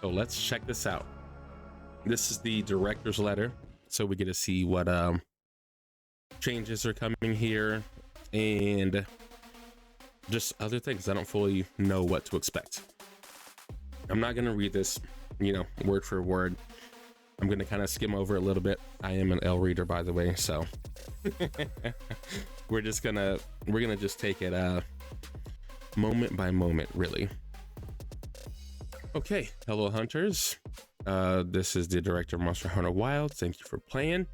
So let's check this out. This is the director's letter, so we get to see what changes are coming here and just other things. I don't fully know what to expect. I'm not gonna read this, you know, word for word. I'm gonna kind of skim over a little bit. I am an L reader, by the way, so we're gonna just take it moment by moment, really. Okay, hello hunters. This is the director of Monster Hunter Wilds. Thank you for playing.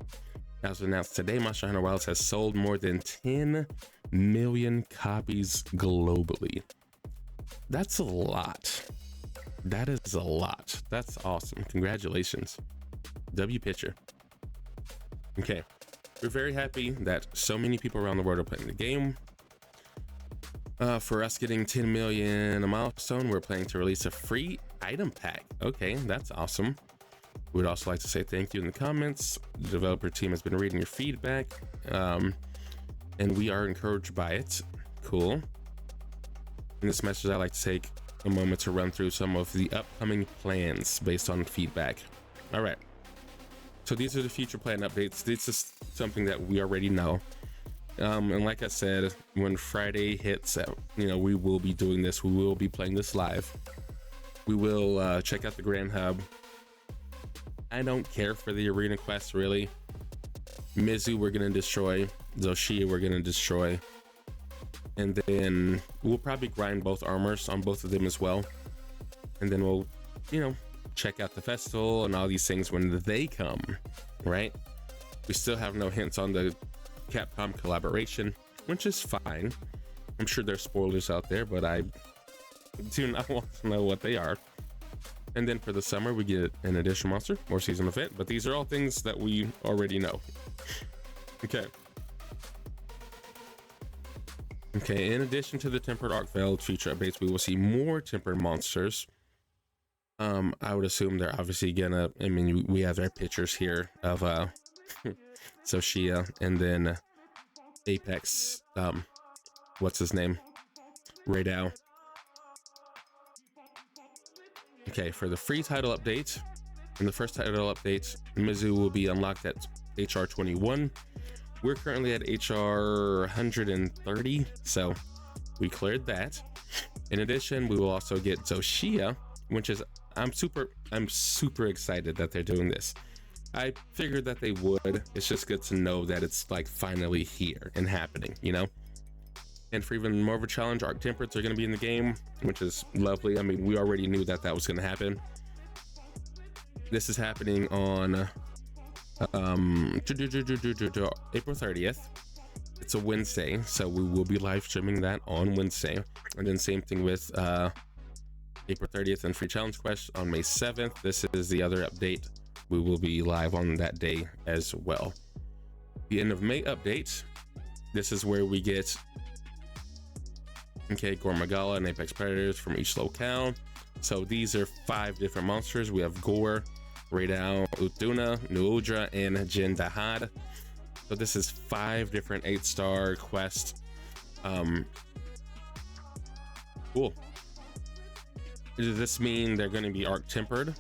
As announced today, Monster Hunter Wilds has sold more than 10 million copies globally. That's a lot. That is a lot. That's awesome. Congratulations. W picture. Okay, we're very happy that so many people around the world are playing the game. For us getting 10 million a milestone, we're planning to release a free item pack. Okay, that's awesome. We'd also like to say thank you in the comments. The developer team has been reading your feedback, and we are encouraged by it. Cool. In this message, I'd like to take a moment to run through some of the upcoming plans based on feedback. All right. So these are the future plan updates. This is something that we already know. And like I said, when Friday hits, you know, we will be doing this. We will be playing this live. We will check out the Grand Hub. I don't care for the arena quest, really. Mizu, we're gonna destroy. Zoshia, we're gonna destroy. And then we'll probably grind both armors on both of them as well. And then we'll, you know, check out the festival and all these things when they come, right? We still have no hints on the Capcom collaboration, which is fine. I'm sure there's spoilers out there, but I do not want to know what they are. And then for the summer, we get an additional monster or season event, but these are all things that we already know. Okay. Okay, in addition to the Tempered Arkveld feature updates, we will see more Tempered monsters. I would assume they're obviously gonna, I mean, we have our pictures here of Zoshia, and then Apex, what's his name? Raydao. Okay, for the free title update, in the first title update, Mizu will be unlocked at HR 21. We're currently at HR 130, so we cleared that. In addition, we will also get Zoshia, which is, I'm super excited that they're doing this. I figured that they would. It's just good to know that it's like finally here and happening, you know? And for even more of a challenge, Arc Tempereds are going to be in the game, which is lovely. I mean, we already knew that that was going to happen. This is happening on April 30th. It's a Wednesday, so we will be live streaming that on Wednesday. And then same thing with April 30th and Free Challenge Quest on May 7th. This is the other update. We will be live on that day as well. The end of May update. This is where we get Gormagala and Apex Predators from each locale. So these are 5 different monsters. We have Gore, Raydao, Utuna, Nuudra, and Jindahad. So this is 5 different 8-star quests. Cool. Does this mean they're going to be Arc Tempered?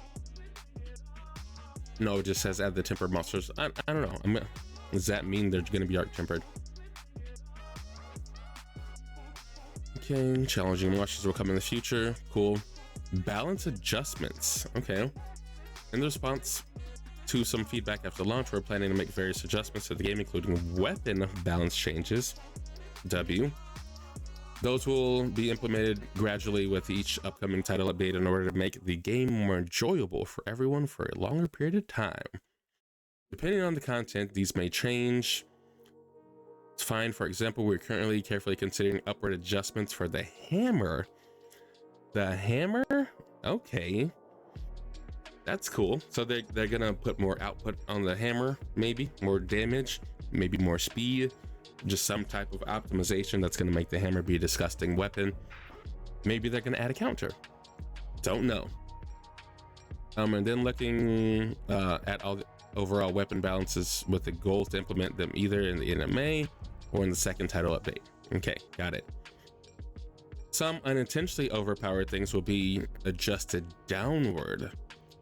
No, it just says add the Tempered monsters. I don't know. Does that mean they're going to be Arc Tempered? Okay, challenging monsters will come in the future. Cool. Balance adjustments. Okay. In response to some feedback after launch, we're planning to make various adjustments to the game, including weapon balance changes. W. Those will be implemented gradually with each upcoming title update in order to make the game more enjoyable for everyone for a longer period of time. Depending on the content, these may change. It's fine. For example, we're currently carefully considering upward adjustments for the hammer. The hammer? Okay. That's cool. So they're gonna put more output on the hammer, maybe more damage, maybe more speed, just some type of optimization that's gonna make the hammer be a disgusting weapon. Maybe they're gonna add a counter. Don't know. And then looking at all the overall weapon balances with the goal to implement them either in the NMA or in the second title update. Okay, got it. Some unintentionally overpowered things will be adjusted downward,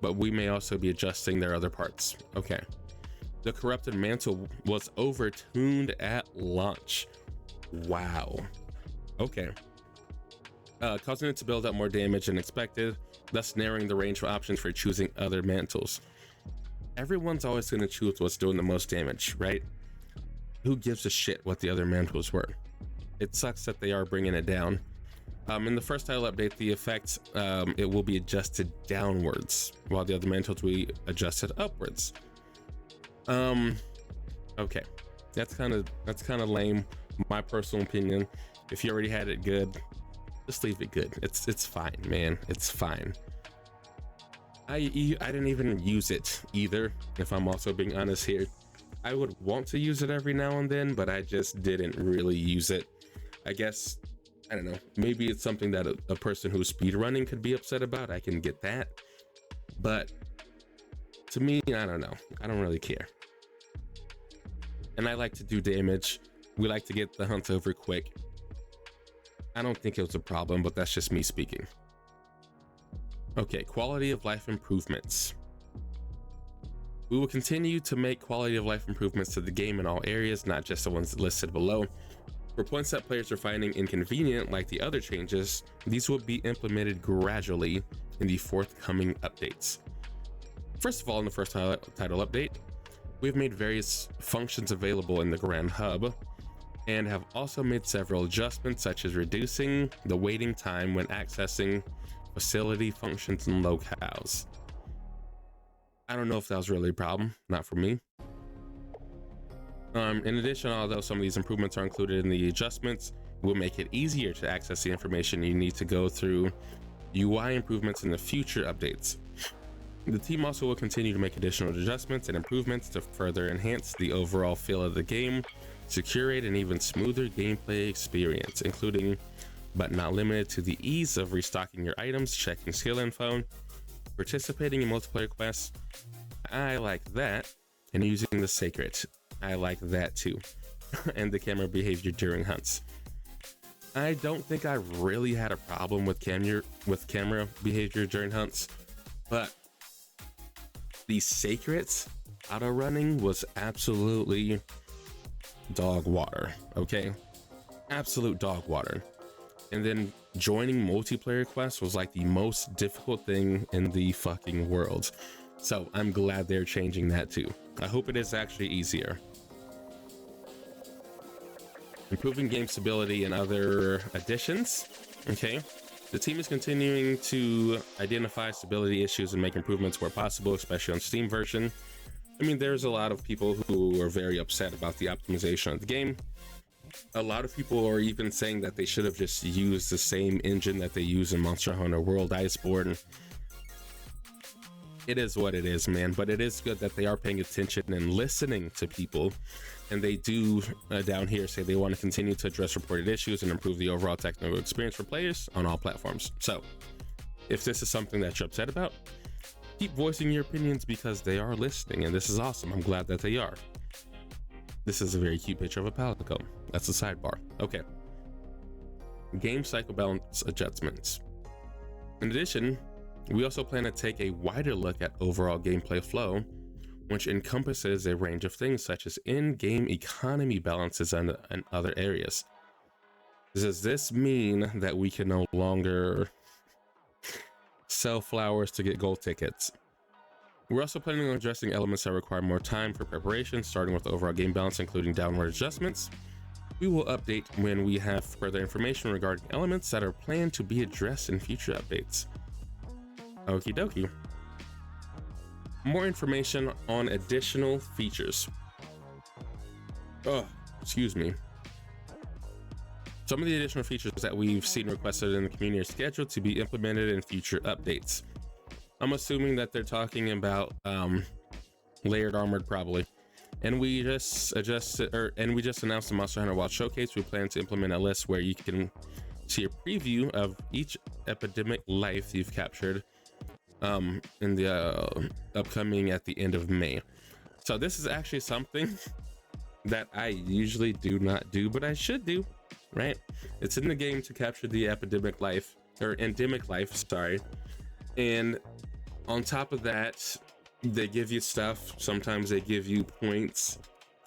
but we may also be adjusting their other parts. Okay. The corrupted mantle was overtuned at launch. Wow. Okay. Causing it to build up more damage than expected, thus narrowing the range of options for choosing other mantles. Everyone's always going to choose what's doing the most damage, right? Who gives a shit what the other mantles were? It sucks that they are bringing it down. In the first title update, the effects, it will be adjusted downwards, while the other mantles will be adjusted upwards. Okay, that's kind of lame. My personal opinion. If you already had it good, just leave it good. It's fine, man. It's fine. I didn't even use it either, if I'm also being honest here. I would want to use it every now and then, but I just didn't really use it. I guess, I don't know, maybe it's something that a person who's speedrunning could be upset about. I can get that, but to me, I don't know. I don't really care. And I like to do damage. We like to get the hunts over quick. I don't think it was a problem, but that's just me speaking. Okay, quality of life improvements. We will continue to make quality of life improvements to the game in all areas, not just the ones listed below. For points that players are finding inconvenient, like the other changes, these will be implemented gradually in the forthcoming updates. First of all, in the first title update, we've made various functions available in the Grand Hub, and have also made several adjustments, such as reducing the waiting time when accessing facility functions and locales. I don't know if that was really a problem, not for me. In addition, although some of these improvements are included in the adjustments, it will make it easier to access the information you need to go through UI improvements in the future updates. The team also will continue to make additional adjustments and improvements to further enhance the overall feel of the game, to curate an even smoother gameplay experience, including but not limited to the ease of restocking your items, checking skill info, participating in multiplayer quests. I like that. And using the sacred. I like that too. And the camera behavior during hunts. I don't think I really had a problem with camera behavior during hunts, but the sacred's auto running was absolutely dog water. Okay, absolute dog water. And then joining multiplayer quests was like the most difficult thing in the fucking world. So I'm glad they're changing that too. I hope it is actually easier. Improving game stability and other additions. Okay, the team is continuing to identify stability issues and make improvements where possible, especially on Steam version. I mean, there's a lot of people who are very upset about the optimization of the game. A lot of people are even saying that they should have just used the same engine that they use in Monster Hunter World Iceborne. It is what it is, man, but it is good that they are paying attention and listening to people. And they do down here say they want to continue to address reported issues and improve the overall technical experience for players on all platforms. So if this is something that you're upset about, keep voicing your opinions, because they are listening, and this is awesome. I'm glad that they are. This is a very cute picture of a palico. That's a sidebar. Okay. Game cycle balance adjustments. In addition, we also plan to take a wider look at overall gameplay flow, which encompasses a range of things such as in-game economy balances and other areas. Does this mean that we can no longer sell flowers to get gold tickets? We're also planning on addressing elements that require more time for preparation, starting with the overall game balance, including downward adjustments. We will update when we have further information regarding elements that are planned to be addressed in future updates. Okie dokie. More information on additional features. Oh, excuse me. Some of the additional features that we've seen requested in the community are scheduled to be implemented in future updates. I'm assuming that they're talking about layered armored, probably. And we just announced the Monster Hunter Wild Showcase. We plan to implement a list where you can see a preview of each epidemic life you've captured in the upcoming at the end of May. So this is actually something that I usually do not do, but I should do. right? It's in the game to capture the epidemic life, or endemic life, sorry. And on top of that, they give you stuff. Sometimes they give you points,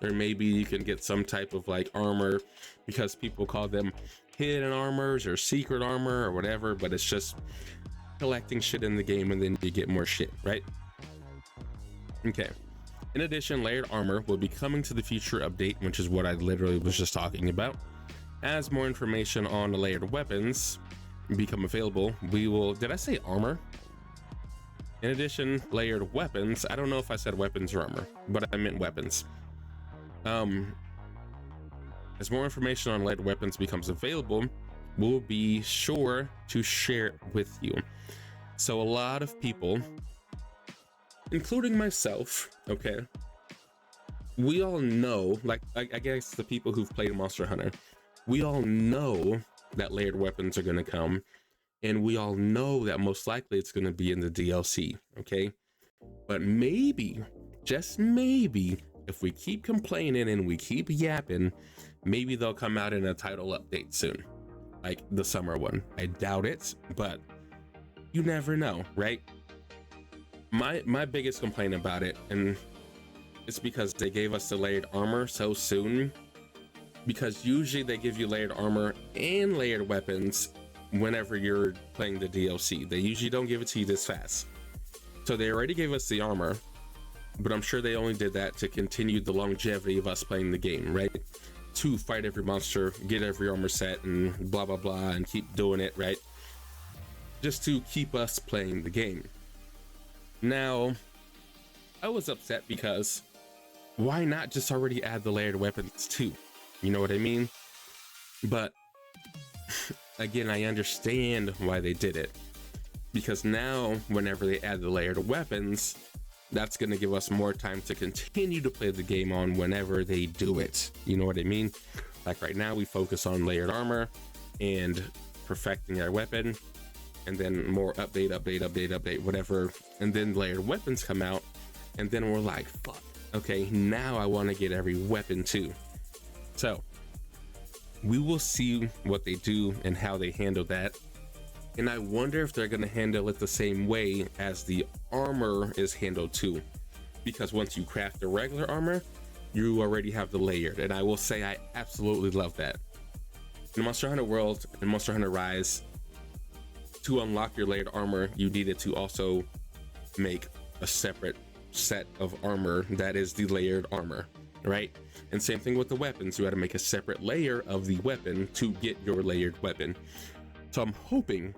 or maybe you can get some type of like armor, because people call them hidden armors or secret armor or whatever, but it's just collecting shit in the game, and then you get more shit, right? Okay. In addition, layered armor will be coming to the future update, which is what I literally was just talking about. As more information on the layered weapons become available, we will, did I say armor? In addition, layered weapons, I don't know if I said weapons or armor, but I meant weapons. As more information on layered weapons becomes available, we'll be sure to share it with you. So a lot of people, including myself, okay, we all know, like I guess the people who've played Monster Hunter, we all know that layered weapons are going to come, and we all know that most likely it's going to be in the DLC, okay? But maybe, just maybe, if we keep complaining and we keep yapping, maybe they'll come out in a title update soon, like the summer one. I doubt it, but you never know, right? My biggest complaint about it, and it's because they gave us the layered armor so soon, because usually they give you layered armor and layered weapons whenever you're playing the DLC. They usually don't give it to you this fast. So they already gave us the armor, but I'm sure they only did that to continue the longevity of us playing the game, right? To fight every monster, get every armor set, and blah blah blah, and keep doing it, right? Just to keep us playing the game. Now, I was upset because why not just already add the layered weapons too? You know what I mean? But again, I understand why they did it, because now whenever they add the layered weapons, that's going to give us more time to continue to play the game on whenever they do it. You know what I mean? Like right now we focus on layered armor and perfecting our weapon, and then more update, whatever. And then layered weapons come out, and then we're like, fuck, okay, now I want to get every weapon too. So we will see what they do and how they handle that. And I wonder if they're going to handle it the same way as the armor is handled too. Because once you craft the regular armor, you already have the layered. And I will say I absolutely love that. In Monster Hunter World and Monster Hunter Rise, to unlock your layered armor, you needed to also make a separate set of armor that is the layered armor, right? And same thing with the weapons. You had to make a separate layer of the weapon to get your layered weapon. So I'm hoping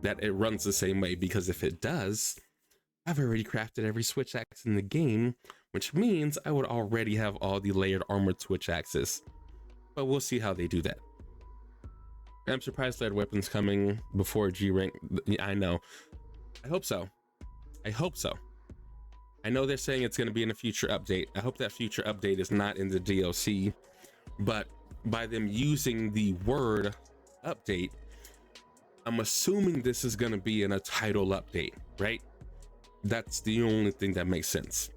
that it runs the same way, because if it does, I've already crafted every switch axe in the game, which means I would already have all the layered armored switch axes. But we'll see how they do that. I'm surprised layered weapons coming before G rank. I know. I hope so. I hope so. I know they're saying it's going to be in a future update. I hope that future update is not in the DLC, but by them using the word update, I'm assuming this is going to be in a title update, right? That's the only thing that makes sense.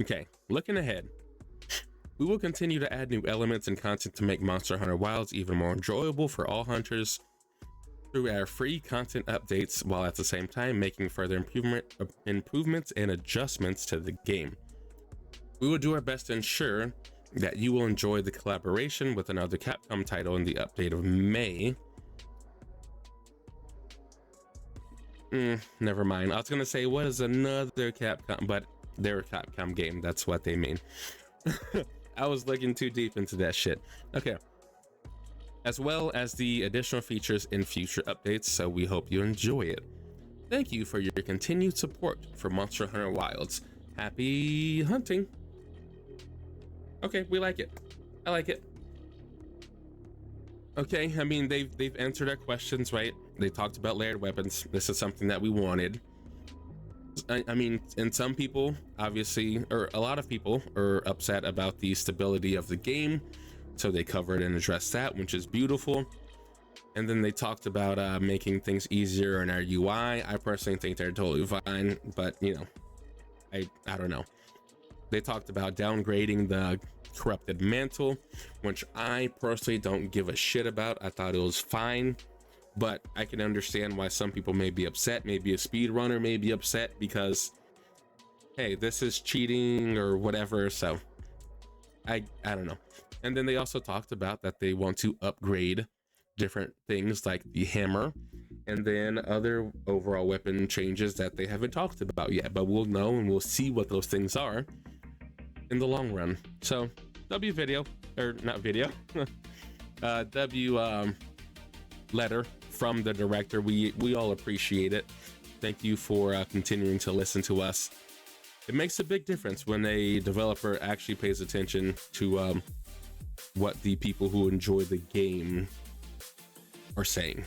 Okay, looking ahead, we will continue to add new elements and content to make Monster Hunter Wilds even more enjoyable for all hunters through our free content updates, while at the same time making further improvements and adjustments to the game. We will do our best to ensure that you will enjoy the collaboration with another Capcom title in the update of May. Never mind. I was gonna say, what is another Capcom, but they're a Capcom game. That's what they mean. I was looking too deep into that shit. Okay. As well as the additional features in future updates, so we hope you enjoy it. Thank you for your continued support for Monster Hunter Wilds. Happy hunting. Okay, we like it. I like it. Okay, I mean, they've answered our questions, right? They talked about layered weapons. This is something that we wanted. I mean, and some people, obviously, or a lot of people are upset about the stability of the game. So they covered and addressed that, which is beautiful. And then they talked about making things easier in our UI. I personally think they're totally fine, but you know, I don't know. They talked about downgrading the corrupted mantle, which I personally don't give a shit about. I thought it was fine, but I can understand why some people may be upset. Maybe a speedrunner may be upset because, hey, this is cheating or whatever. So I don't know. And then they also talked about that they want to upgrade different things like the hammer and then other overall weapon changes that they haven't talked about yet, but we'll know and we'll see what those things are in the long run. So W video, or not video, W letter from the director. We all appreciate it. Thank you for continuing to listen to us. It makes a big difference when a developer actually pays attention to what the people who enjoy the game are saying.